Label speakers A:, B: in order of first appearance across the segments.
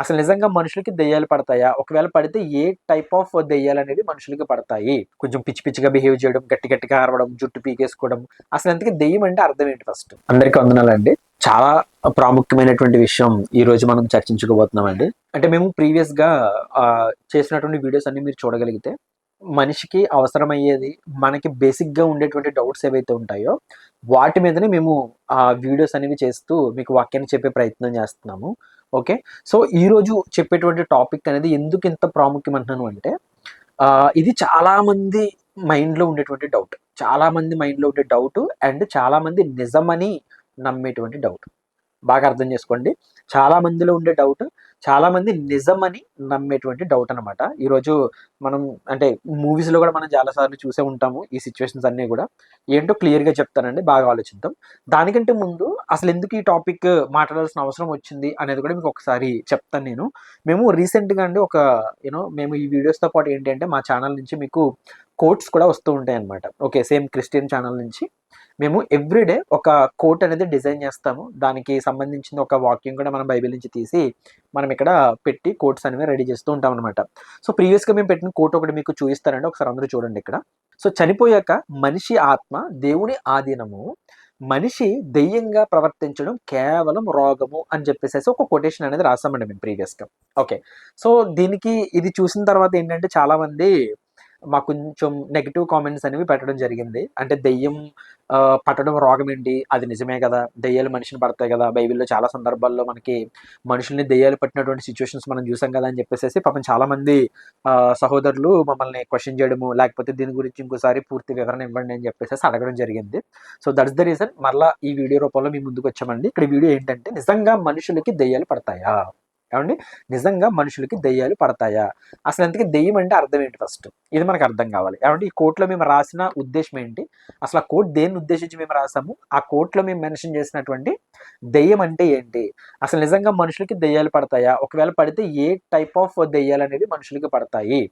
A: అసలు నిజంగా మనుషులకి దెయ్యాలు పడతాయా? ఒకవేళ పడితే ఏ టైప్ ఆఫ్ దెయ్యాలనేవి మనుషులకి పడతాయి? కొంచెం పిచ్చి పిచ్చిగా బిహేవ్ చేయడం, గట్టి గట్టిగా అరవడం, జుట్టు పీకేసుకోవడం. అసలు ఇంతకీ దెయ్యం అంటే అర్థం ఏంటి ఫస్ట్? అందరికీ వందనాలండి. చాలా ప్రాముఖ్యమైనటువంటి విషయం ఈరోజు మనం చర్చించుకోబోతున్నామండి. అంటే మేము ప్రీవియస్‌గా చేసినటువంటి వీడియోస్ అన్నీ మీరు చూడగలిగితే, మనిషికి అవసరమయ్యేది మనకి బేసిక్‌గా ఉండేటువంటి డౌట్స్ ఏవైతే ఉంటాయో, వాటి మీదనే మేము వీడియోస్ అనేవి చేస్తూ మీకు వాక్యాన్ని చెప్పే ప్రయత్నం చేస్తున్నాము. ఓకే. సో, ఈరోజు చెప్పేటువంటి టాపిక్ అనేది ఎందుకు ఇంత ప్రాముఖ్యం అంటున్నాను అంటే, ఇది చాలామంది మైండ్‌లో ఉండేటువంటి డౌట్. చాలామంది మైండ్‌లో ఉండే డౌటు అండ్ చాలామంది నిజమని నమ్మేటువంటి డౌట్. బాగా అర్థం చేసుకోండి. చాలా మందిలో ఉండే డౌట్, చాలామంది నిజమని నమ్మేటువంటి డౌట్ అనమాట. ఈరోజు మనం అంటే మూవీస్‌లో గూడా మనం చాలా సార్లు చూసే ఉంటాము. ఈ సిట్యుయేషన్స్ అన్నీ గూడా. ఏంటో క్లియర్‌గా చెప్తానండి. బాగా ఆలోచిద్దాం. దానికంటే ముందు అసలెందుకు ఈ టాపిక్ మాట్లాడాల్సిన అవసరం వచ్చింది అనేది కూడా మీకు ఒకసారి చెప్తాను నేను. మేము రీసెంట్‌గా అండి ఒక మేము ఈ వీడియోస్‌తో పాటు ఏంటి అంటే మా ఛానల్ నుంచి మీకు కోట్స్ కూడా వస్తూ ఉంటాయన్నమాట. ఓకే. సేమ్ క్రిస్టియన్ ఛానల్ నుంచి మేము ఎవ్రీడే ఒక కోట్ అనేది డిజైన్ చేస్తాము. దానికి సంబంధించిన ఒక వాక్యం కూడా మనం బైబిల్ నుంచి తీసి, మనం ఇక్కడ పెట్టి కోట్స్ అనేవి రెడీ చేస్తూ ఉంటామనమాట. సో, ప్రీవియస్‌గా మేము పెట్టిన కోట్ ఒకటి మీకు చూయిస్తానండి. ఒకసారి అందరూ చూడండి ఇక్కడ. సో, చనిపోయాక మనిషి ఆత్మ దేవుని ఆధీనము, మనిషి దెయ్యంగా ప్రవర్తించడం కేవలం రోగము అని చెప్పేసేసి ఒక కొటేషన్ అనేది రాసామండి మేము ప్రీవియస్‌గా. ఓకే. సో, దీనికి ఇది చూసిన తర్వాత ఏంటంటే చాలామంది మాకు కొంచెం నెగెటివ్ కామెంట్స్ అనేవి పెట్టడం జరిగింది. అంటే దెయ్యం పట్టడం రోగమేంటి? అది నిజమే గదా! దెయ్యాలు మనిషిని పడతాయి గదా! బైబిల్‌లో చాలా సందర్భాల్లో మనకి మనుషుల్ని దెయ్యాలు పట్టినటువంటి సిట్యుయేషన్స్ మనం చూసాం గదా! అని చెప్పేసేసి పాపం చాలామంది సహోదరులు మమ్మల్ని క్వెషన్ చేయడము, లేకపోతే దీని గురించి ఇంకోసారి పూర్తి వివరణ ఇవ్వండి అని చెప్పేసేసి అడగడం జరిగింది. సో, దట్స్ ద రీజన్ మరలా ఈ వీడియో రూపంలో మీ ముందుకొచ్చామండి. ఇక్కడ వీడియో ఏంటంటే నిజంగా మనుషులకి దెయ్యాలు పడతాయా? ఏవండీ? నిజంగా మనుషులకి దెయ్యాలు పడతాయా? అసలు ఇంతకీ దెయ్యం అంటే అర్థం ఏంటి ఫస్ట్? ఇది మనకు అర్థం కావాలి. ఏవండీ ఈ కోట్‌లో మేము రాసిన ఉద్దేశ్యం ఏంటి? అసలు ఆ కోట్ దేన్ని ఉద్దేశించి మేము రాసాము? ఆ కోట్‌లో మేము మెన్షన్ చేసినటువంటి దెయ్యం అంటే ఏంటి? అసలు నిజంగా మనుషులకి దెయ్యాలు పడతాయా? ఒకవేళ పడితే ఏ టైప్ ఆఫ్ దెయ్యాలనేవి మనుషులకి పడతాయి?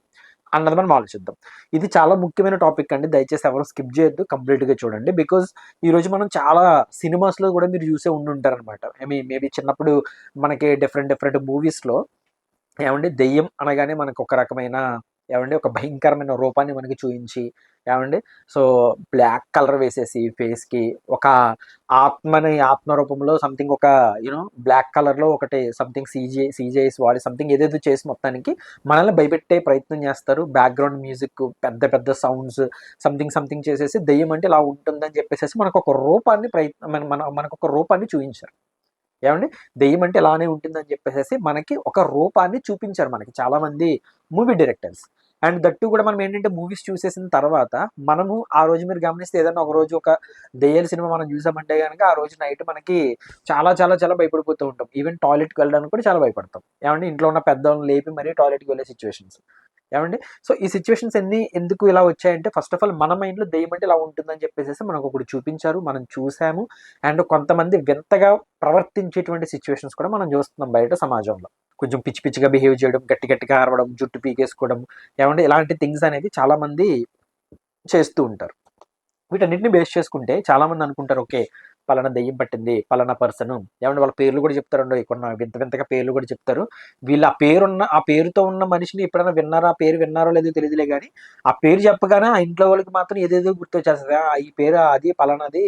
A: అన్నది మనం ఆలోచిద్దాం. ఇది చాలా ముఖ్యమైన టాపిక్ అండి. దయచేసి ఎవరు స్కిప్ చేయొద్దు. కంప్లీట్‌గా చూడండి. బికాజ్ ఈరోజు మనం చాలా సినిమాస్‌లో కూడా మీరు చూసే ఉండుంటారనమాట. మేబీ చిన్నప్పుడు మనకి డిఫరెంట్ డిఫరెంట్ మూవీస్‌లో దెయ్యం అనగానే మనకొక రకమైన ఒక భయంకరమైన రూపాన్ని మనకి చూయించి, ఏవండీ సో, బ్లాక్ కలర్ వేసేసి ఫేస్‌కి ఒక ఆత్మ రూపంలో సంథింగ్ ఒక బ్లాక్ కలర్‌లో ఒకటి సంథింగ్ సీజీఐస్ వాడి సంథింగ్ ఏదేదో చేసి మొత్తానికి మనల్ని భయపెట్టే ప్రయత్నం చేస్తారు. బ్యాక్‌గ్రౌండ్ మ్యూజిక్, పెద్ద పెద్ద సౌండ్స్ సంథింగ్ చేసేసి దెయ్యం అంటే ఇలా ఉంటుందని చెప్పేసేసి మనకొక రూపాన్ని మనకొక రూపాన్ని చూయించారు. ఏవండీ? దెయ్యం అంటే ఇలానే ఉంటుందని చెప్పేసేసి మనకి ఒక రూపాన్ని చూపించారు మనకి చాలామంది movie directors. And that two కూడా మనం ఏంటంటే మూవీస్ చూసేసిన తర్వాత మనము ఆ రోజు మీరు గమనిస్తే ఏదైనా ఒక రోజు ఒక దెయ్యాల సినిమా మనం చూసామంటే గనక ఆ రోజు నైట్ మనకి చాలా చాలా చాలా భయపడిపోతూ ఉంటాం. ఈవెన్ టాయిలెట్‌కి వెళ్ళడానికి కూడా చాలా భయపడతాం. ఏవండీ? ఇంట్లో ఉన్న పెద్దోళ్ళని లేపి మరీ టాయిలెట్‌కి వెళ్ళే సిట్యుయేషన్స్. ఏవండీ? సో, ఈ సిట్యుయేషన్స్ అన్నీ ఎందుకు ఇలా వచ్చాయంటే ఫస్ట్ ఆఫ్ ఆల్ మన మైండ్‌లో దెయ్యం అంటే ఇలా ఉంటుందని చెప్పేసేసి మనకొకటి చూపించారు. మనం చూసాము. అండ్ కొంతమంది వింతగా ప్రవర్తించేటువంటి సిట్యుయేషన్స్ కూడా మనం చూస్తున్నాం బయట సమాజంలో. కొంచెం పిచ్చి పిచ్చిగా బిహేవ్ చేయడం, గట్టి గట్టిగా అరవడం, జుట్టు పీకేసుకోవడం, ఇలాంటి థింగ్స్ అనేవి చాలామంది చేస్తూ ఉంటారు. వీటన్నిటిని బేస్ చేసుకుంటే చాలామంది అనుకుంటారు ఓకే. పలానా దెయ్యం పట్టింది. పలానా పర్సను వాళ్ళ పేర్లు కూడా చెప్తారండోయ్. కొన్ని వింత వింతగా పేర్లు కూడా చెప్తారు. వీళ్ళు ఆ పేరుతో ఉన్న మనిషిని ఎప్పుడైనా విన్నారా? ఆ పేరు విన్నారో లేదో తెలీదులే గానీ, ఆ పేరు చెప్పగానే ఆ ఇంట్లో వాళ్ళకి మాత్రం ఏదేదో గుర్తొచ్చేస్తది. ఈ పేరు అది పలానాది.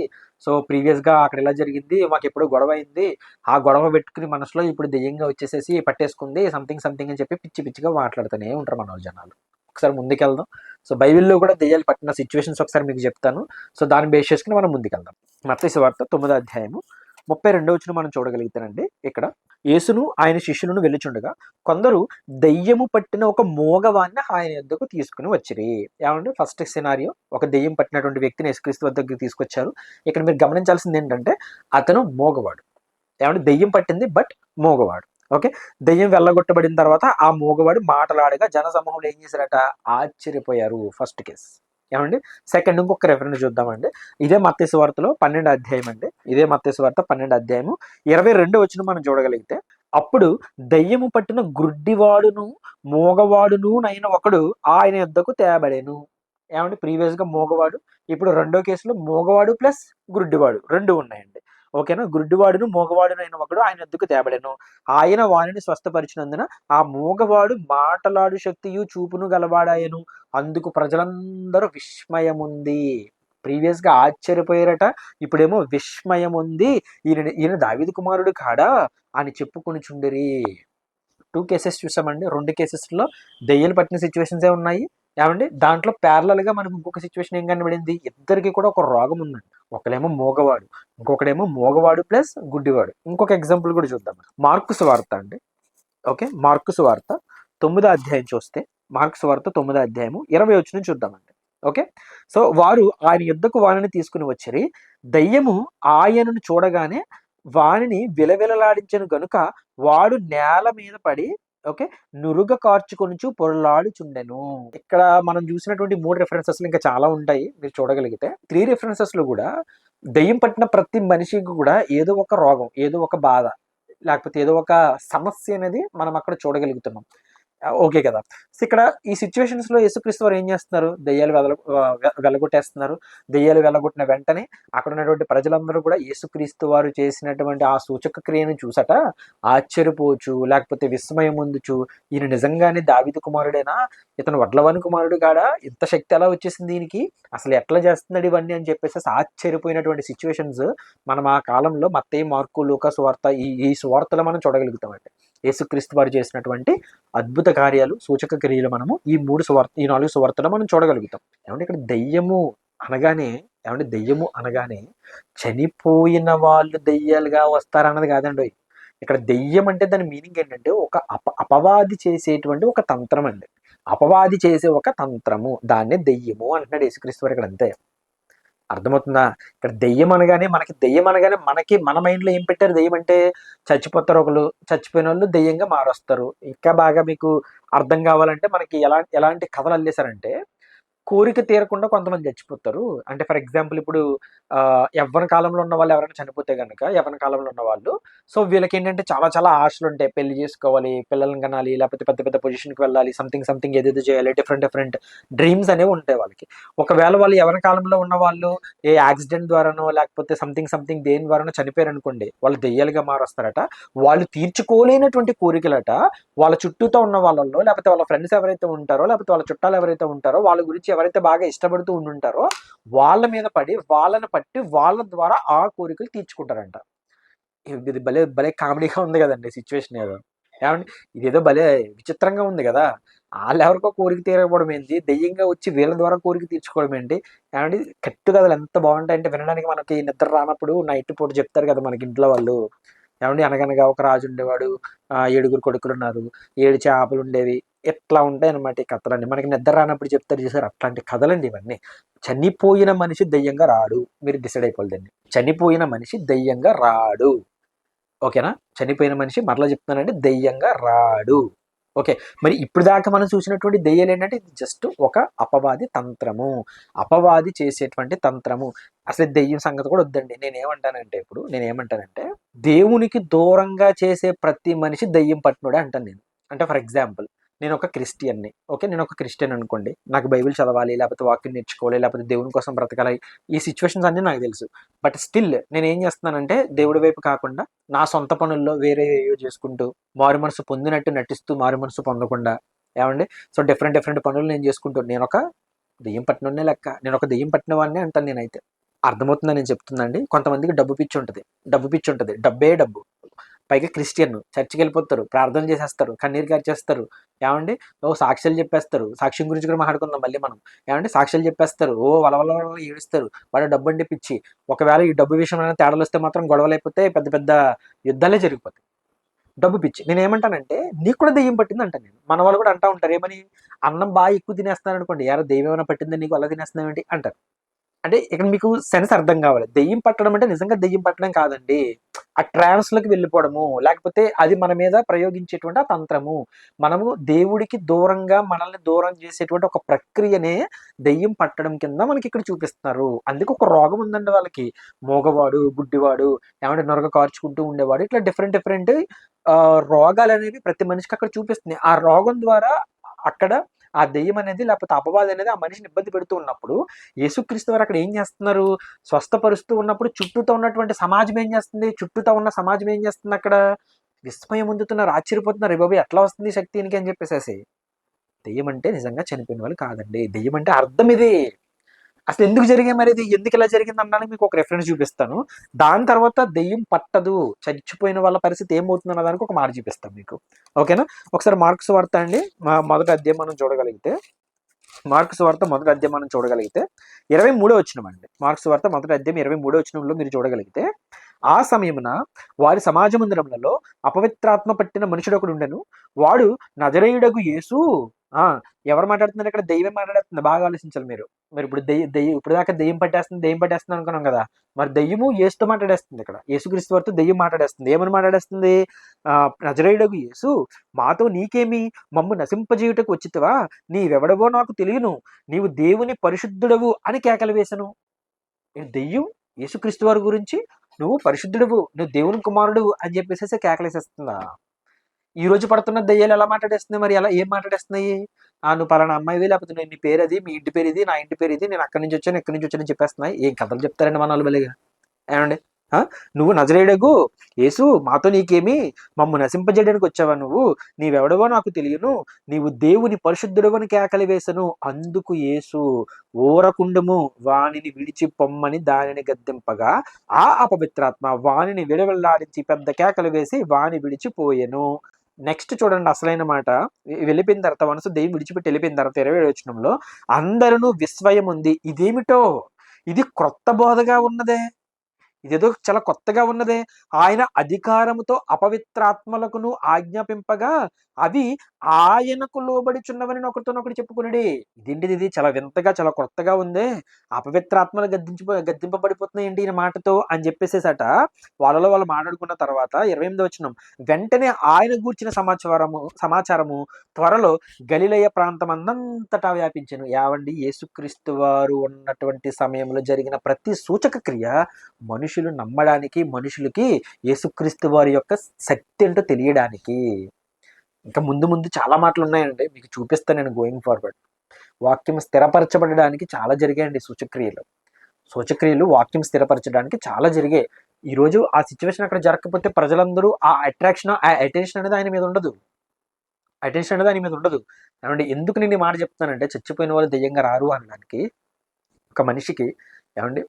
A: సో, ప్రీవియస్‌గా అక్కడ ఇలా జరిగింది. మాకెప్పుడో గొడవయింది. ఆ గొడవ పెట్టుకుని మనసులో ఇప్పుడు దెయ్యంగా వచ్చేసేసి పట్టేసుకుంది. సంథింగ్ అని చెప్పి పిచ్చి పిచ్చిగా మాట్లాడుతూనే ఉంటారు మనోళ్ళు జనాలు. ఒకసారి ముందుకెళ్దాం. సో, బైబిల్‌లో కూడా దెయ్యాలు పట్టిన సిట్యుయేషన్స్ ఒకసారి మీకు చెప్తాను. సో, దాన్ని బేస్ చేసుకొని మనం ముందుకెళ్దాం. మత్తయి సువార్త 9 అధ్యాయము 32 వచనం మనం చూడగలుగుతానండి ఇక్కడ. యేసును ఆయన శిష్యులను వెళ్ళుచుండగా కొందరు దెయ్యము పట్టిన ఒక మూగవాన్ని ఆయన యొద్దకు తీసుకొని వచ్చిరి. ఫస్ట్ సినారియో ఒక దెయ్యం పట్టినటువంటి వ్యక్తిని యేసుక్రీస్తు వద్దకు తీసుకొచ్చారు. ఇక్కడ మీరు గమనించాల్సింది ఏంటంటే అతను మూగవాడు. దెయ్యం పట్టింది బట్ మూగవాడు. ఓకే. దెయ్యం వెళ్ళగొట్టబడిన తర్వాత ఆ మూగవాడు మాటలాడగా జనసమూహంలో ఏం చేశారట? ఆశ్చర్యపోయారు. First case. సెకండ్ ఇంకొక రిఫరెన్స్ చూద్దామండి. ఇదే మత్తయి సువార్తలో 12 అధ్యాయం అండి. ఇదే మత్తయి సువార్త 12 అధ్యాయము 22 వచనం మనం చూడగలిగితే, అప్పుడు దెయ్యము పట్టిన గ్రుడ్డివాడును, మూగవాడునునైన ఒకడు ఆయన యొద్దకు తేబడెను. ప్రీవియస్‌గా మూగవాడు, ఇప్పుడు రెండో కేసులో మూగవాడు ప్లస్ గ్రుడ్డివాడు 2 ఉన్నాయండి. ఓకేనా. గుడ్డివాడును మూగవాడునైన ఒకడు ఆయన యొద్దకు తేబడెను. ఆయన వానిని స్వస్థపరిచినందున ఆ మూగవాడు మాటలాడు శక్తియు చూపును గలవాడాయను. అందుకు ప్రజలందరూ విస్మయముంది. ప్రీవియస్ గా ఆశ్చర్యపోయారట, ఇప్పుడేమో విస్మయం ఉంది. ఈయన దావీదు కుమారుడు కాడా అని చెప్పుకొనిచుండిరి. 2 కేసెస్ చూసామండి. 2 కేసెస్లో దెయ్యాలు పట్టిన సిచ్యువేషన్సే ఉన్నాయి. ఏమండి దాంట్లో ప్యారలల్గా మనకు ఇంకొక సిచ్యువేషన్ ఏం కనబడింది, ఇద్దరికి కూడా ఒక రోగం ఉందండి. ఒకడేమో మోగవాడు, ఇంకొకడేమో మోగవాడు ప్లస్ గుడ్డివాడు. ఇంకొక ఎగ్జాంపుల్ కూడా చూద్దాం. మార్కు సువార్త అండి. ఓకే, మార్కు సువార్త 9వ అధ్యాయం చూస్తే, మార్కు సువార్త 9వ అధ్యాయము 20 వచనం చూద్దామండి. ఓకే, సో వారు ఆయన యుద్ధకు వానిని తీసుకుని వచ్చిరి. దయ్యము ఆయనను చూడగానే వానిని విలవిలలాడించను గనుక వాడు నేల మీద పడి ఓకే నురుగ కార్చుకొనుచు పొరలాడుచుండెను. ఇక్కడ మనం చూసినటువంటి 3 రెఫరెన్సెస్ ఇంకా చాలా ఉంటాయి, మీరు చూడగలిగితే 3 రెఫరెన్సెస్ లో కూడా దయ్యం పట్టిన ప్రతి మనిషికి కూడా ఏదో ఒక రోగం, ఏదో ఒక బాధ, లేకపోతే ఏదో ఒక సమస్య అనేది మనం అక్కడ చూడగలుగుతున్నాం. ఓకే కదా. సో ఇక్కడ ఈ సిచ్యువేషన్స్ లో యేసుక్రీస్తు వారు ఏం చేస్తున్నారు, దెయ్యాలు వెళ్ళగొట్టేస్తున్నారు. దెయ్యాలు వెళ్ళగొట్టిన వెంటనే అక్కడ ఉన్నటువంటి ప్రజలందరూ కూడా యేసుక్రీస్తు వారు చేసినటువంటి ఆ సూచక క్రియను చూసట ఆశ్చర్యపోవచ్చు, లేకపోతే విస్మయం పొందుచు, ఈయన నిజంగానే దావీదు కుమారుడేనా, ఇతను వడ్లవాని కుమారుడు కాడా, ఇంత శక్తి ఎలా వచ్చేసింది దీనికి, అసలు ఎట్లా చేస్తున్నాడు ఇవన్నీ అని చెప్పేసి ఆశ్చర్యపోయినటువంటి సిచ్యువేషన్స్ మనం ఆ కాలంలో మత్తయి, మార్కు, లూకా సువార్త ఈ సువార్తలో మనం చూడగలుగుతామండి. యేసుక్రీస్తు వారు చేసినటువంటి అద్భుత కార్యాలు, సూచక క్రియలు మనము ఈ 4 సువార్తలు మనం చూడగలుగుతాం. ఏమంటే ఇక్కడ దెయ్యము అనగానే, ఏమంటే దెయ్యము అనగానే చనిపోయిన వాళ్ళు దెయ్యాలుగా వస్తారన్నది కాదండి. ఇక్కడ దెయ్యం అంటే దాని మీనింగ్ ఏంటంటే ఒక అపవాది చేసేటువంటి ఒక తంత్రం అండి. అపవాది చేసే ఒక తంత్రము, దాన్నే దెయ్యము అంటున్నాడు యేసుక్రీస్తు వారు ఇక్కడ. అంతే, అర్థమవుతుందా. ఇక్కడ దెయ్యం అనగానే మనకి మన మైండ్ లో ఏం పెట్టారు, దెయ్యం అంటే చచ్చిపోతారు ఒకళ్ళు, చచ్చిపోయిన వాళ్ళు దెయ్యంగా మారొస్తారు. ఇంకా బాగా మీకు అర్థం కావాలంటే మనకి ఎలాంటి కథలు అల్లేశారంటే, కోరిక తీరకుండా కొంతమంది చచ్చిపోతారు. అంటే ఫర్ ఎగ్జాంపుల్ ఇప్పుడు యవ్వన కాలంలో ఉన్న వాళ్ళు ఎవరైనా చనిపోతే కనుక, యవ్వన కాలంలో ఉన్న వాళ్ళు, సో వీళ్ళకి ఏంటంటే చాలా చాలా ఆశలు ఉంటాయి. పెళ్లి చేసుకోవాలి, పిల్లల్ని కనాలి, లేకపోతే పెద్ద పెద్ద పొజిషన్కి వెళ్ళాలి, సంథింగ్ ఏదేదో చేయాలి, డిఫరెంట్ డ్రీమ్స్ అనేవి ఉంటాయి వాళ్ళకి. ఒకవేళ వాళ్ళు యవ్వన కాలంలో ఉన్న వాళ్ళు ఏ యాక్సిడెంట్ ద్వారానో లేకపోతే సంథింగ్ దేని ద్వారానో చనిపోయారు అనుకోండి, వాళ్ళు దెయ్యాలుగా మారొస్తారట. వాళ్ళు తీర్చుకోలేనటువంటి కోరికలట వాళ్ళ చుట్టూతో ఉన్న వాళ్ళలో, లేకపోతే వాళ్ళ ఫ్రెండ్స్ ఎవరైతే ఉంటారో, లేకపోతే వాళ్ళ చుట్టాలు ఎవరైతే ఉంటారో, వాళ్ళ గురించి ఎవరైతే బాగా ఇష్టపడుతూ ఉండుంటారో వాళ్ళ మీద పడి, వాళ్ళని పట్టి వాళ్ళ ద్వారా ఆ కోరికలు తీర్చుకుంటారంట. ఇది భలే భలే కామెడీగా ఉంది కదండి సిచ్యువేషన్ ఏదో. ఏమండి ఇదేదో భలే విచిత్రంగా ఉంది కదా. వాళ్ళు ఎవరికో కోరిక తీరకపోవడం ఏంటి, దెయ్యంగా వచ్చి వీళ్ళ ద్వారా కోరిక తీర్చుకోవడం ఏంటి. ఏమండి కట్టు కథలు ఎంత బాగుంటాయంటే వినడానికి, మనకి నిద్ర రానప్పుడు నైట్ పూట చెప్తారు కదా మనకి ఇంట్లో వాళ్ళు. ఏమండి అనగనగా ఒక రాజు ఉండేవాడు, 7 కొడుకులు ఉన్నారు, 7 చేపలు ఉండేవి. ఇట్లా ఉంటాయి అనమాట ఈ కథలన్నీ. మనకి నిద్ర రానప్పుడు చెప్తారు చూసారు, అట్లాంటి కథలండి ఇవన్నీ. చనిపోయిన మనిషి దెయ్యంగా రాడు, మీరు డిసైడ్ అయిపోవాలి దాన్ని. చనిపోయిన మనిషి దెయ్యంగా రాడు. ఓకేనా, చనిపోయిన మనిషి మరలా చెప్తున్నానండి దెయ్యంగా రాడు. ఓకే, మరి ఇప్పుడు దాకా మనం చూసినటువంటి దెయ్యాలు ఏంటంటే ఇది జస్ట్ ఒక అపవాది తంత్రము, అపవాది చేసేటువంటి తంత్రము. అసలు దెయ్యం సంగతి కూడా వద్దండి. నేనేమంటానంటే దేవునికి దూరంగా చేసే ప్రతి మనిషి దెయ్యం పట్టినోడే అంటాను నేను. అంటే ఫర్ ఎగ్జాంపుల్ నేను ఒక క్రిస్టియన్ని, ఓకే, నేను ఒక క్రిస్టియన్ అనుకోండి, నాకు బైబిల్ చదవాలి, లేకపోతే వాక్యం నేర్చుకోవాలి, లేకపోతే దేవుని కోసం బ్రతకాలి, ఈ సిచ్యువేషన్స్ అన్నీ నాకు తెలుసు. బట్ స్టిల్ నేను ఏం చేస్తున్నానంటే దేవుడి వైపు కాకుండా నా సొంత పనుల్లో వేరే ఏవో చేసుకుంటూ, మారు మనసు పొందినట్టు నటిస్తూ మారు మనసు పొందకుండా, ఏమండి సో డిఫరెంట్ పనులు నేను చేసుకుంటూ, నేను ఒక దెయ్యం పట్టినోనే లెక్క, నేను ఒక దెయ్యం పట్టిన వాడిని అంటాను నేనైతే. అర్థమవుతుందని నేను చెప్తుందండి. కొంతమందికి డబ్బు పిచ్చి ఉంటుంది, డబ్బు. పైగా క్రిస్టియన్, చర్చికి వెళ్ళిపోతారు, ప్రార్థన చేసేస్తారు, కన్నీరు కార్చేస్తారు, ఏమండి సాక్ష్యాలు చెప్పేస్తారు. సాక్ష్యం గురించి కూడా మాట్లాడుకుందాం మళ్ళీ మనం. ఏమంటే సాక్ష్యాలు చెప్పేస్తారు, వలవల ఏడుస్తారు, వాడు డబ్బు అంటే పిచ్చి. ఒకవేళ ఈ డబ్బు విషయంలో తేడాలు వస్తే మాత్రం గొడవలు అయిపోతే పెద్ద పెద్ద యుద్ధాలే జరిగిపోతాయి. డబ్బు పిచ్చి. నేనేమంటానంటే నీకు కూడా దెయ్యం పట్టింది అంటాను నేను. మన వాళ్ళు కూడా అంటా ఉంటారు ఏమని, అన్నం బాగా ఎక్కువ తినేస్తున్నాను అనుకోండి, యారా దెయ్యం ఏమైనా పట్టిందని నీకు అలా తినేస్తున్నావు ఏంటి అంటారు. అంటే ఇక్కడ మీకు సెన్స్ అర్థం కావాలి. దెయ్యం పట్టడం అంటే నిజంగా దెయ్యం పట్టడం కాదండి, ఆ ట్రాన్స్లోకి వెళ్ళిపోవడము, లేకపోతే అది మన మీద ప్రయోగించేటువంటి ఆ తంత్రము. మనము దేవుడికి దూరంగా మనల్ని దూరం చేసేటువంటి ఒక ప్రక్రియనే దెయ్యం పట్టడం కింద మనకి ఇక్కడ చూపిస్తున్నారు. అందుకే ఒక రోగం ఉందండి వాళ్ళకి, మోగవాడు, గుడ్డివాడు, ఏమంటే నొరగ కార్చుకుంటూ ఉండేవాడు, ఇట్లా డిఫరెంట్ రోగాలు అనేవి ప్రతి మనిషికి అక్కడ చూపిస్తుంది. ఆ రోగం ద్వారా అక్కడ ఆ దెయ్యం అనేది లేకపోతే అపవాది అనేది ఆ మనిషిని ఇబ్బంది పెడుతూ ఉన్నప్పుడు యేసుక్రీస్తు వారు అక్కడ ఏం చేస్తున్నారు? స్వస్థపరుస్తూ ఉన్నప్పుడు చుట్టూతో ఉన్నటువంటి సమాజం ఏం చేస్తుంది? చుట్టూతో ఉన్న సమాజం ఏం చేస్తుంది అక్కడ? విస్మయం పొందుతున్నారు, ఆశ్చర్యపోతున్నారు. "ఏ బాబు ఎట్లా వస్తుంది శక్తి ఈయనకి" అని చెప్పేసేసి. దెయ్యం అంటే నిజంగా చనిపోయిన వాళ్ళు కాదండి. దెయ్యం అంటే అర్థం ఇది. అసలు ఎందుకు జరిగాయి మరి ఇది? ఎందుకు ఇలా జరిగింది అనడానికి మీకు ఒక రిఫరెన్స్ చూపిస్తాను. దాని తర్వాత దెయ్యం పట్టదు, చచ్చిపోయిన వాళ్ళ పరిస్థితి ఏమవుతుంది అన్న దానికి ఒక మాట చూపిస్తాను మీకు. ఓకేనా? ఒకసారి మార్కు సువార్త అండి మొదటి అధ్యాయం మనం చూడగలిగితే, మార్కు సువార్త మొదటి అధ్యాయం మనం చూడగలిగితే 23వ వచనం అండి. మార్కు సువార్త మొదటి అధ్యాయం 23వ వచనంలో మీరు చూడగలిగితే, ఆ సమయమున వారి సమాజ మందిరములలో అపవిత్రాత్మ పట్టిన మనుషుడు ఒకడు ఉండెను. వాడు నజరేయుడగు యేసు. ఆ ఎవరు మాట్లాడుతున్నారు ఇక్కడ? దెయ్యం మాట్లాడుతుంది. బాగా ఆలోచించాలి మీరు. మరి ఇప్పుడు దెయ్యం ఇప్పుడు దాకా దెయ్యం పట్టేస్తుంది అనుకున్నాం కదా. మరి దెయ్యము యేసుతో మాట్లాడేస్తుంది. ఇక్కడ యేసుక్రీస్తు వారితో దెయ్యం మాట్లాడేస్తుంది. ఏమని మాట్లాడేస్తుంది? నజరేయుడగు యేసు, మాతో నీకేమి? మమ్ము నశింపజేయుటకు వచ్చితివా? నీవెవడవో నాకు తెలియను, నీవు దేవుని పరిశుద్ధుడవు అని కేకలు వేసెను. దెయ్యం యేసుక్రీస్తు వారి గురించి నువ్వు పరిశుద్ధుడవు, నువ్వు దేవుని కుమారుడు అని చెప్పేసి కేకలేసేస్తుందా? ఈ రోజు పడుతున్న దెయ్యాలు ఎలా మాట్లాడేస్తున్నాయి? మరి ఎలా ఏం మాట్లాడేస్తున్నాయి? నువ్వు పలానా అమ్మాయివి, లేకపోతే నీ పేరు అది, మీ ఇంటి పేరు ఇది, నా ఇంటి పేరు ఇది, నేను అక్కడి నుంచి వచ్చాను, ఇక్కడి నుంచి వచ్చానని చెప్పేస్తున్నాయి. ఏం కథలు చెప్తారండి మన వాళ్ళు బలిగా? ఏమండి? నువ్వు నజరేయుడగు యేసు, మాతో నీకేమి? మమ్ము నశింపజేయడానికి వచ్చావా నువ్వు? నీవెవడవో నాకు తెలియను, నీవు దేవుని పరిశుద్ధుడవని కేకలు వేసెను. అందుకు యేసు, ఊరకుండము, వానిని విడిచి పొమ్మని దానిని గద్దింపగా ఆ అపవిత్రాత్మ వానిని విడవెల్లాడించి పెద్ద కేకలు వేసి వాని విడిచిపోయెను. నెక్స్ట్ చూడండి అసలైన మాట. వెళ్ళిపోయిన తర్వాత మనసు దెయ్యం విడిచిపెట్టి వెళ్ళిపోయిన తర్వాత 27వ వచనంలో అందరూ విస్మయం ఉంది. ఇదేమిటో, ఇది క్రొత్త బోధగా ఉన్నదే, ఇదేదో చాలా కొత్తగా ఉన్నదే. ఆయన అధికారముతో అపవిత్రాత్మలకును ఆజ్ఞాపింపగా అవి ఆయనకు లోబడిచున్నవని ఒకరితోనొకడు చెప్పుకునడి. ఇదేంటిది? ఇది చాలా వింతగా, చాలా కొత్తగా ఉందే. అపవిత్రాత్మలు గద్దింపబడిపోతున్నాయి ఏంటి ఈయన మాటతో అని చెప్పేసేసట వాళ్ళలో వాళ్ళు మాట్లాడుకున్న తర్వాత 28వ వచనం, వెంటనే ఆయన గూర్చిన సమాచారము త్వరలో గలిలయ ప్రాంతం అంతటా వ్యాపించెను. యావండి, యేసుక్రీస్తు వారు ఉన్నటువంటి సమయంలో జరిగిన ప్రతి సూచక క్రియ మనుషులు నమ్మడానికి, మనుషులకి యేసుక్రీస్తు వారి యొక్క శక్తి ఏంటో తెలియడానికి. ఇంకా ముందు ముందు చాలా మాటలు ఉన్నాయండి, మీకు చూపిస్తాను నేను గోయింగ్ ఫార్వర్డ్. వాక్యం స్థిరపరచబడడానికి చాలా జరిగాయండి సూచక్రియలు. సూచక్రియలు వాక్యం స్థిరపరచడానికి చాలా జరిగాయి. ఈరోజు ఆ సిచ్యువేషన్ అక్కడ జరగకపోతే ప్రజలందరూ ఆ అటెన్షన్ అనేది ఆయన మీద ఉండదు. ఏమండి, ఎందుకు నేను ఈ మాట చెప్తానంటే, చచ్చిపోయిన వాళ్ళు దెయ్యంగా రారు అనడానికి. ఒక మనిషికి ఏమండి,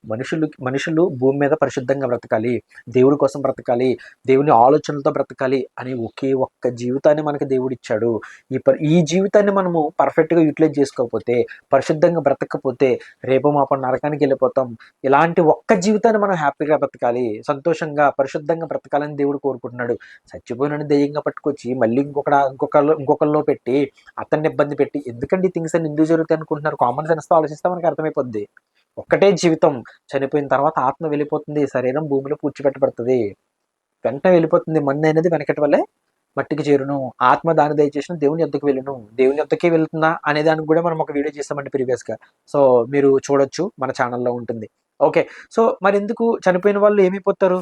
A: మనుషులు భూమి మీద పరిశుద్ధంగా బ్రతకాలి, దేవుడి కోసం బ్రతకాలి, దేవుని ఆలోచనలతో బ్రతకాలి అని ఒకే ఒక్క జీవితాన్ని మనకి దేవుడు ఇచ్చాడు. ఈ జీవితాన్ని మనము పర్ఫెక్ట్గా యూటిలైజ్ చేసుకోకపోతే, పరిశుద్ధంగా బ్రతకపోతే రేపు మాపం నరకానికి వెళ్ళిపోతాం. ఇలాంటి ఒక్క జీవితాన్ని మనం హ్యాపీగా బ్రతకాలి, సంతోషంగా పరిశుద్ధంగా బ్రతకాలని దేవుడు కోరుకుంటున్నాడు. చచ్చిపోయిన దెయ్యంగా పట్టుకొచ్చి మళ్ళీ ఇంకొకరిలో పెట్టి అతన్ని ఇబ్బంది పెట్టి ఎందుకండి థింగ్స్ అన్ని ఎందుకు జరుగుతాయి అనుకుంటున్నారు? కామన్ సెన్స్తో ఆలోచిస్తే మనకి అర్థమైపోద్ది. ఒక్కటే జీవితం, చనిపోయిన తర్వాత ఆత్మ వెళ్ళిపోతుంది, శరీరం భూమిలో పూడ్చిపెట్టబడుతుంది, వెంటనే వెళ్ళిపోతుంది. మన్ను అనేది వెనకటి వల్లే మట్టికి చేరును, ఆత్మ దాని దయచేసిన దేవుని యొద్దకు వెళ్ళును. దేవుని యొద్దకే వెళ్తుందా అనే దానికి కూడా మనం ఒక వీడియో చేస్తామండి ప్రీవియస్గా. సో మీరు చూడొచ్చు, మన ఛానల్లో ఉంటుంది. ఓకే, సో మరి ఎందుకు చనిపోయిన వాళ్ళు ఏమైపోతారు,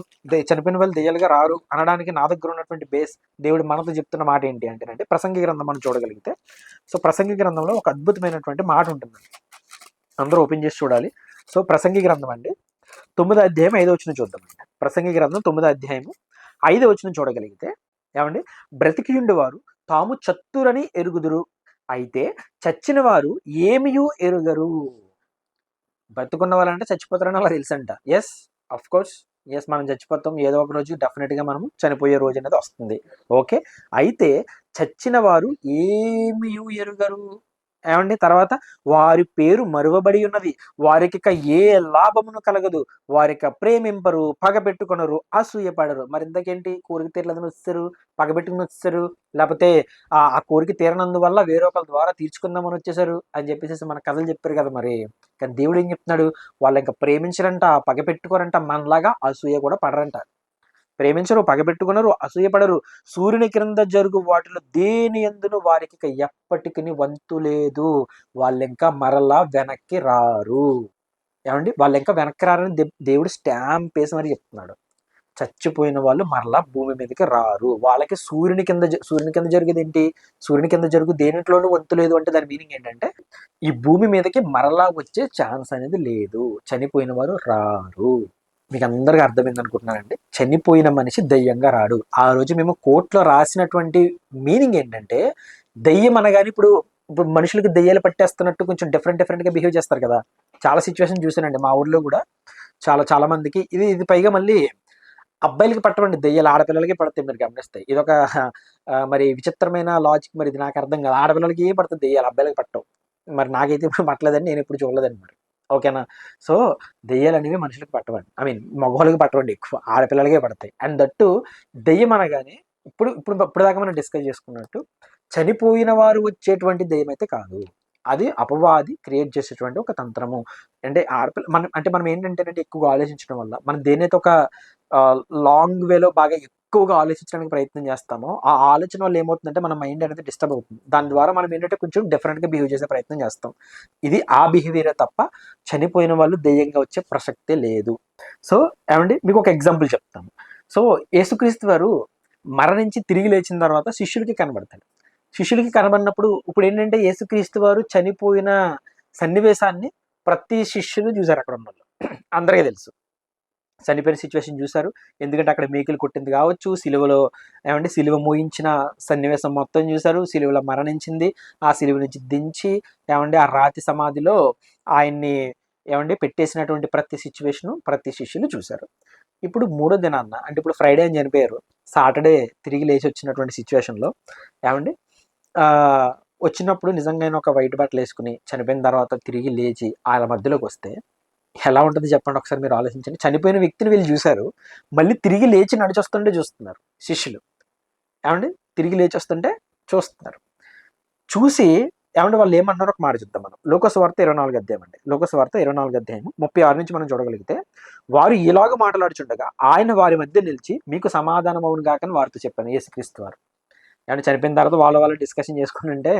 A: చనిపోయిన వాళ్ళు దెయ్యాలుగా రారు అనడానికి నా దగ్గర ఉన్నటువంటి బేస్, దేవుడు మనతో చెప్తున్న మాట ఏంటి అంటే ప్రసంగి గ్రంథం మనం చూడగలిగితే, సో ప్రసంగి గ్రంథంలో ఒక అద్భుతమైనటువంటి మాట ఉంటుంది, అందరూ ఓపెన్ చేసి చూడాలి. సో ప్రసంగి గ్రంథం అండి 9వ అధ్యాయం 5వ వచనం చూద్దామండి. ప్రసంగి గ్రంథం 9వ అధ్యాయము 5వ వచనం చూడగలిగితే, ఏమండి, బ్రతికియుండు వారు తాము చత్తురని ఎరుగుదురు, అయితే చచ్చిన వారు ఏమియూ ఎరుగరు. బ్రతుకున్న వాళ్ళంటే చచ్చిపోతారని అలా తెలుసంట. ఎస్, అఫ్ కోర్స్, మనం చచ్చిపోతాం, ఏదో ఒక రోజు డెఫినెట్గా మనం చనిపోయే రోజు అనేది వస్తుంది. ఓకే, అయితే చచ్చిన వారు ఏమియూ ఎరుగరు. ఏమండి, తర్వాత వారి పేరు మరువబడి ఉన్నది, వారికి ఏ లాభమును కలగదు, వారికి ప్రేమింపరు, పగబెట్టుకొనరు, అసూయపడరు. మరి ఇంతకేంటి, కోరిక తీరలేదని వచ్చారు, పగబెట్టుకుని వచ్చేసారు, లేకపోతే ఆ కోరిక తీరనందువల్ల వేరొకరి ద్వారా తీర్చుకుందామని వచ్చేసారు అని చెప్పేసి మన కథలు చెప్పారు కదా. మరి కానీ దేవుడు ఏం చెప్తున్నాడు? వాళ్ళు ఇంకా ప్రేమించరంట, పగబెట్టుకోరంట, మనలాగా అసూయ కూడా పడరంట. ప్రేమించరు, పగబెట్టుకున్నారు, అసూయపడరు. సూర్యుని క్రింద జరుగు వాటిలో దేని యందును వారికి ఎప్పటికీ వంతు లేదు. వాళ్ళింకా మరలా వెనక్కి రారు. ఏమండి, వాళ్ళు ఇంకా వెనక్కి రారని దేవుడు స్టాంప్ వేసి మరి చెప్తున్నాడు. చచ్చిపోయిన వాళ్ళు మరలా భూమి మీదకి రారు. వాళ్ళకి సూర్యుని కింద జరిగేది ఏంటి? సూర్యుని కింద జరుగు దేనిట్లోనూ వంతు లేదు అంటే దాని మీనింగ్ ఏంటంటే ఈ భూమి మీదకి మరలా వచ్చే ఛాన్స్ అనేది లేదు. చనిపోయిన వారు రారు. మీకు అందరికీ అర్థమైంది అనుకుంటున్నానండి. చనిపోయిన మనిషి దెయ్యంగా రాడు. ఆ రోజు మేము కోర్టులో రాసినటువంటి మీనింగ్ ఏంటంటే దెయ్యం అనగానే ఇప్పుడు మనుషులకి దెయ్యాలు పట్టేస్తున్నట్టు కొంచెం డిఫరెంట్గా బిహేవ్ చేస్తారు కదా. చాలా సిచ్యువేషన్ చూసానండి మా ఊర్లో కూడా. చాలా మందికి ఇది పైగా మళ్ళీ అబ్బాయిలకి పట్టవండి దెయ్యాలు, ఆడపిల్లలకి పడతాయి. మీరు గమనిస్తే ఇదొక మరి విచిత్రమైన లాజిక్. మరి ఇది నాకు అర్థం కాదు. ఆడపిల్లలకి ఏం పడుతుంది దెయ్యాలు, అబ్బాయిలకి పట్టవు. మరి నాకైతే ఇప్పుడు పట్టలేదండి, నేను ఎప్పుడు చూడలేదండి మరి. ఓకేనా. సో దెయ్యాలు అనేవి మనుషులకు పట్టవండి, ఐ మీన్ మగవాళ్ళకి పట్టవండి, ఎక్కువ ఆడపిల్లలకే పడతాయి. అండ్ దట్టు దెయ్యం అనగానే ఇప్పుడు దాకా మనం డిస్కస్ చేసుకున్నట్టు చనిపోయిన వారు వచ్చేటువంటి దెయ్యం అయితే కాదు. అది అపవాది క్రియేట్ చేసేటువంటి ఒక తంత్రము. అంటే మనం ఏంటంటేనంటే ఎక్కువగా ఆలోచించడం వల్ల మనం దేనైతే ఒక లాంగ్ వేలో బాగా ఎక్కువగా ఆలోచించడానికి ప్రయత్నం చేస్తామో ఆ ఆలోచన వల్ల ఏమవుతుందంటే మన మైండ్ అనేది డిస్టర్బ్ అవుతుంది. దాని ద్వారా మనం ఏంటంటే కొంచెం డిఫరెంట్గా బిహేవ్ చేసే ప్రయత్నం చేస్తాం. ఇది ఆ బిహేవియరే తప్ప చనిపోయిన వాళ్ళు దెయ్యంగా వచ్చే ప్రసక్తే లేదు. సో ఏమండి మీకు ఒక ఎగ్జాంపుల్ చెప్తాను. సో యేసుక్రీస్తు వారు మరణించి తిరిగి లేచిన తర్వాత శిష్యులకి కనబడతాడు. శిష్యులకి కనబడినప్పుడు ఇప్పుడు ఏంటంటే యేసుక్రీస్తు వారు చనిపోయిన సన్నివేశాన్ని ప్రతి శిష్యులు చూశారు. అక్కడ ఉన్న వాళ్ళు అందరికీ తెలుసు. చనిపోయిన సిచ్యువేషన్ చూశారు. ఎందుకంటే అక్కడ మేకులు కొట్టింది కావచ్చు, సిలువ మోయించిన సన్నివేశం మొత్తం చూశారు. సిలువలో మరణించింది, ఆ సిలువ నుంచి దించి ఆ రాతి సమాధిలో ఆయన్ని పెట్టేసినటువంటి ప్రతి సిచ్యువేషను ప్రతి శిష్యులు చూశారు. ఇప్పుడు మూడో దినాన్న అంటే ఇప్పుడు ఫ్రైడే అని చనిపోయారు, సాటర్డే తిరిగి లేచి వచ్చినటువంటి సిచ్యువేషన్లో వచ్చినప్పుడు నిజంగా ఒక వైట్ బట్టలు వేసుకుని చనిపోయిన తర్వాత తిరిగి లేచి వాళ్ళ మధ్యలోకి వస్తే ఎలా ఉంటుంది చెప్పండి ఒకసారి, మీరు ఆలోచించండి. చనిపోయిన వ్యక్తిని వీళ్ళు చూశారు, మళ్ళీ తిరిగి లేచి నడిచొస్తుంటే చూస్తున్నారు శిష్యులు. తిరిగి లేచి వస్తుంటే చూస్తున్నారు. చూసి వాళ్ళు ఏమన్నారో ఒక మాట చూద్దాం మనం. లోకసువార్త 24 అధ్యాయం అండి. లోకసువార్త 24 అధ్యాయం 36 నుంచి మనం చూడగలిగితే, వారు ఇలాగ మాట్లాడుచుండగా ఆయన వారి మధ్య నిలిచి మీకు సమాధానం అవును గాకని వారితో చెప్పాను. యేసుక్రీస్తు వారు చనిపోయిన తర్వాత వాళ్ళు డిస్కషన్ చేసుకుని ఉంటే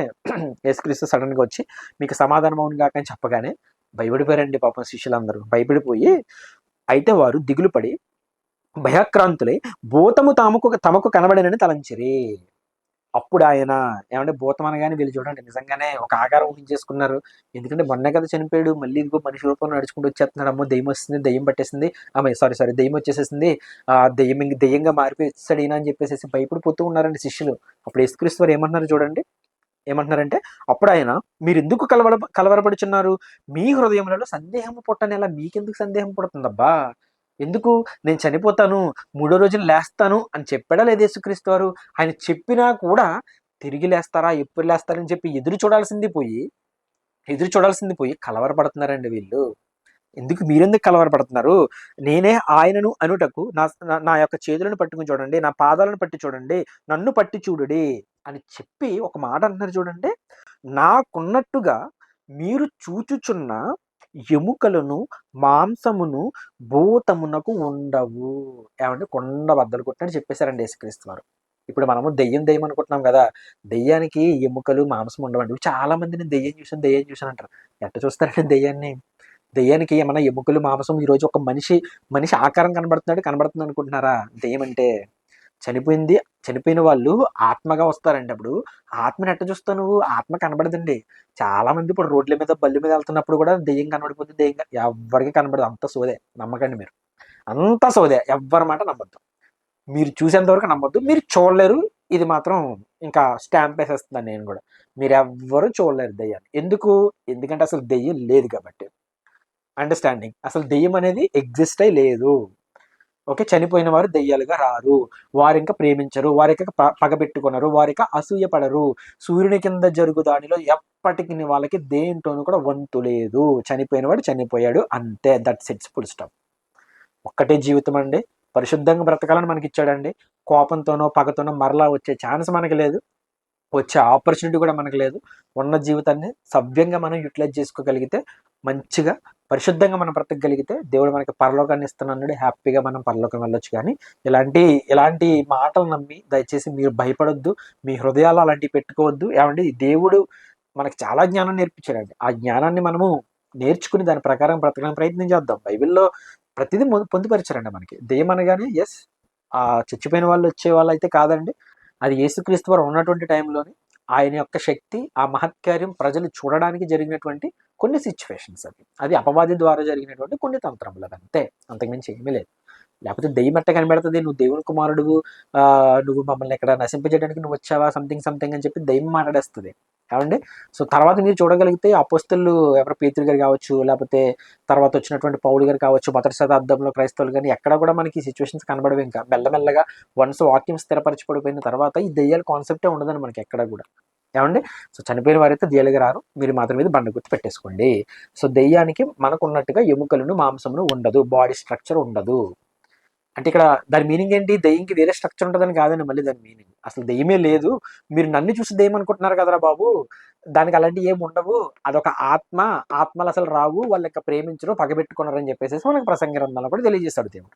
A: యేసుక్రీస్తు సడన్గా వచ్చి మీకు సమాధానం అవును గాక అని చెప్పగానే భయపడిపోయారండి పాపం శిష్యులందరూ. భయపడిపోయి అయితే వారు దిగులు పడి భయాక్రాంతులై భూతము తమకు కనబడినని తలంచిరి. అప్పుడు ఆయన భూతం అనగానే వీళ్ళు చూడండి నిజంగానే ఒక ఆకారం ఊహించేసుకున్నారు. ఎందుకంటే మొన్నే కదా చనిపోయాడు, మళ్ళీ ఇదిగో మనిషి రూపంలో నడుచుకుంటూ వచ్చేస్తున్నాడు. అమ్మో దెయ్యం వస్తుంది, దెయ్యం పట్టేసింది, సారీ దెయ్యం వచ్చేసేసింది, దెయ్యంగా మారిపోయి వచ్చాడు ఈయన అని చెప్పేసి భయపడిపోతూ ఉన్నారండి శిష్యులు. అప్పుడు యేసుక్రీస్తు వారు ఏమంటున్నారు చూడండి. ఏమంటున్నారంటే అప్పుడు ఆయన మీరు ఎందుకు కలవరపడుచున్నారు, మీ హృదయములలో సందేహం పుట్టనేలా మీకెందుకు సందేహం పుడుతుందబ్బా, ఎందుకు నేను చనిపోతాను, 3వ రోజున లేస్తాను అని చెప్పాడా లేదు యేసుక్రీస్తు వారు? ఆయన చెప్పినా కూడా తిరిగి లేస్తారా, ఎప్పుడు లేస్తారని చెప్పి ఎదురు చూడాల్సింది పోయి కలవరపడుతున్నారండి వీళ్ళు. మీరెందుకు కలవరపడుతున్నారు? నేనే ఆయనను అనుటకు నా యొక్క చేతులను పట్టుకుని చూడండి, నా పాదాలను పట్టి చూడండి, నన్ను పట్టి చూడుడి అని చెప్పి ఒక మాట అంటున్నారు చూడండి. నాకున్నట్టుగా మీరు చూచుచున్న ఎముకలను మాంసమును భూతమునకు ఉండవు. కొండ బద్దలు కొట్టినట్టు చెప్పేశారండి యేసుక్రీస్తు వారు. ఇప్పుడు మనము దెయ్యం అనుకుంటున్నాం కదా, దెయ్యానికి ఎముకలు మాంసం ఉండవండి. చాలా మందిని దెయ్యం చూసాను అంటారు. ఎట్ట చూస్తారండి దెయ్యాన్ని? దెయ్యానికి ఏమన్నా ఎముకలు మాంసం, ఈరోజు ఒక మనిషి ఆకారం కనబడుతుంది అనుకుంటున్నారా? దెయ్యం అంటే చనిపోయిన వాళ్ళు ఆత్మగా వస్తారండి. అప్పుడు ఆత్మని ఎట్ట చూస్తావు నువ్వు? ఆత్మ కనబడదండి. చాలా మంది ఇప్పుడు రోడ్ల మీద బల్లి మీద వెళ్తున్నప్పుడు కూడా దెయ్యం కనబడిపోతుంది. ఎవరికి కనబడదు. అంత సోదే, నమ్మకండి మీరు. అంత సోదే, ఎవ్వరి మాట నమ్మద్దు. మీరు చూసేంత వరకు నమ్మద్దు, మీరు చూడలేరు. ఇది మాత్రం ఇంకా స్టాంప్ వేసేస్తున్నాను నేను కూడా. మీరు ఎవ్వరు చూడలేరు దెయ్యాన్ని. ఎందుకంటే అసలు దెయ్యం లేదు కాబట్టి. అండర్స్టాండింగ్, అసలు దెయ్యం అనేది ఎగ్జిస్ట్ అయి లేదు. ఓకే, చనిపోయిన వారు దెయ్యాలుగా రారు, వారింక ప్రేమించరు, వారిక పగబెట్టుకున్నారు, వారిక అసూయ పడరు, సూర్యుని కింద జరుగు దానిలో ఎప్పటికీ వాళ్ళకి దేంట్లోనూ కూడా వంతు లేదు. చనిపోయిన వాడు చనిపోయాడు అంతే, దట్స్ ఇట్స్, ఫుల్ స్టాప్. ఒక్కటే జీవితం అండి, పరిశుద్ధంగా బ్రతకాలని మనకి ఇచ్చాడండి. కోపంతోనో పగతోనో మరలా వచ్చే ఛాన్స్ మనకి లేదు, వచ్చే ఆపర్చునిటీ కూడా మనకు లేదు. ఉన్న జీవితాన్ని సవ్యంగా మనం యూటిలైజ్ చేసుకోగలిగితే, మంచిగా పరిశుద్ధంగా మనం బ్రతకగలిగితే దేవుడు మనకి పరలోకాన్ని ఇస్తున్నాడు. హ్యాపీగా మనం పరలోకం వెళ్ళొచ్చు. కానీ ఇలాంటి మాటలు నమ్మి దయచేసి మీరు భయపడొద్దు, మీ హృదయాలు అలాంటివి పెట్టుకోవద్దు. దేవుడు మనకి చాలా జ్ఞానం నేర్పించాడండి. ఆ జ్ఞానాన్ని మనము నేర్చుకుని దాని ప్రకారం బ్రతకడానికి ప్రయత్నం చేద్దాం. బైబిల్లో ప్రతిదీ పొందుపరిచారండి మనకి. దెయ్యం అనగానే ఎస్ ఆ చచ్చిపోయిన వాళ్ళు వచ్చే వాళ్ళు అయితే కాదండి. అది యేసుక్రీస్తు వారు ఉన్నటువంటి టైంలోని ఆయన యొక్క శక్తి, ఆ మహత్కార్యం ప్రజలు చూడడానికి జరిగినటువంటి కొన్ని సిచ్యువేషన్స్ అవి. అది అపవాది ద్వారా జరిగినటువంటి కొన్ని తంత్రములు అంతే. అంతకుమించి ఏమీ లేదు. లేకపోతే దెయ్యం ఎట్ట కనబెడతది? నువ్వు దేవుని కుమారుడువు, నువ్వు మమ్మల్ని ఇక్కడ నశింపజేయడానికి నువ్వు వచ్చావా? సంథింగ్ సంథింగ్ అని చెప్పి దెయ్యం మాట్లాడేస్తది. ఏవండి? సో, తర్వాత మీరు చూడగలిగితే అపోస్తలులు ఎవరు పేతురు గారు కావచ్చు, లేపోతే తర్వాత వచ్చినటువంటి పౌలు గారు కావచ్చు, మొదటి శతాబ్దంలో క్రైస్తవులు గాని ఎక్కడ కూడా మనకి ఈ సిచ్యువేషన్స్ కనబడవు ఇంకా. మెల్లమెల్లగా వన్స్ వాక్యం స్థిరపరచి పడిపోయిన తర్వాత ఈ దెయ్యాల కాన్సెప్టే ఉండదండి మనకి ఎక్కడ గూడా. ఏవండి? సో, చనిపోయిన వారైతే దెయ్యాలుగా రారు. మీరు మాత్రం మీద బండ గుర్తు పెట్టేసుకోండి. సో, దెయ్యానికి మనకున్నట్టుగా ఎముకలను, మాంసమును ఉండదు. బాడీ స్ట్రక్చర్ ఉండదు. అంటే ఇక్కడ దాని మీనింగ్ ఏంటి? దెయ్యంకి వేరే స్ట్రక్చర్ ఉంటదని కాదండి మళ్ళీ దాని మీనింగ్. అసలు దెయ్యమే లేదు. మీరు నన్ను చూసి దెయ్యం అనుకుంటున్నారు కదరా బాబు! దానికి అలాంటివి ఏమి ఉండవు. అదొక ఆత్మ. ఆత్మలు అసలు రావు. వాళ్ళు ఇక ప్రేమించరు, పగబెట్టుకున్నారని చెప్పేసేసి మనకు ప్రసంగి గ్రంథంలో కూడా తెలియజేశాడు దేవుడు.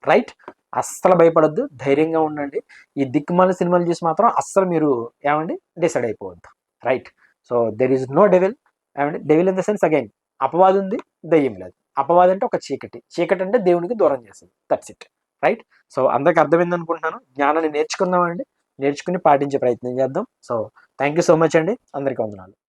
A: రైట్? అస్సలు భయపడొద్దు. ధైర్యంగా ఉండండి. ఈ దిక్కుమాలిన సినిమాలు చూసి మాత్రం అస్సలు మీరు ఏమండి డిసైడ్ అయిపోవద్దు. Right? So, there is no devil. ఏమండి? Devil in the sense again అపవాది ఉంది, దెయ్యం లేదు. అపవాది అంటే ఒక చీకటి. చీకటి అంటే దేవునికి దూరం చేసేది. That's it. రైట్? సో, అందరికి అర్థమైంది అనుకుంటున్నాను. జ్ఞానాన్ని నేర్చుకుందామండి. నేర్చుకుని పాటించే ప్రయత్నం చేద్దాం. So, thank you so much అండి. అందరికీ వందనాలు.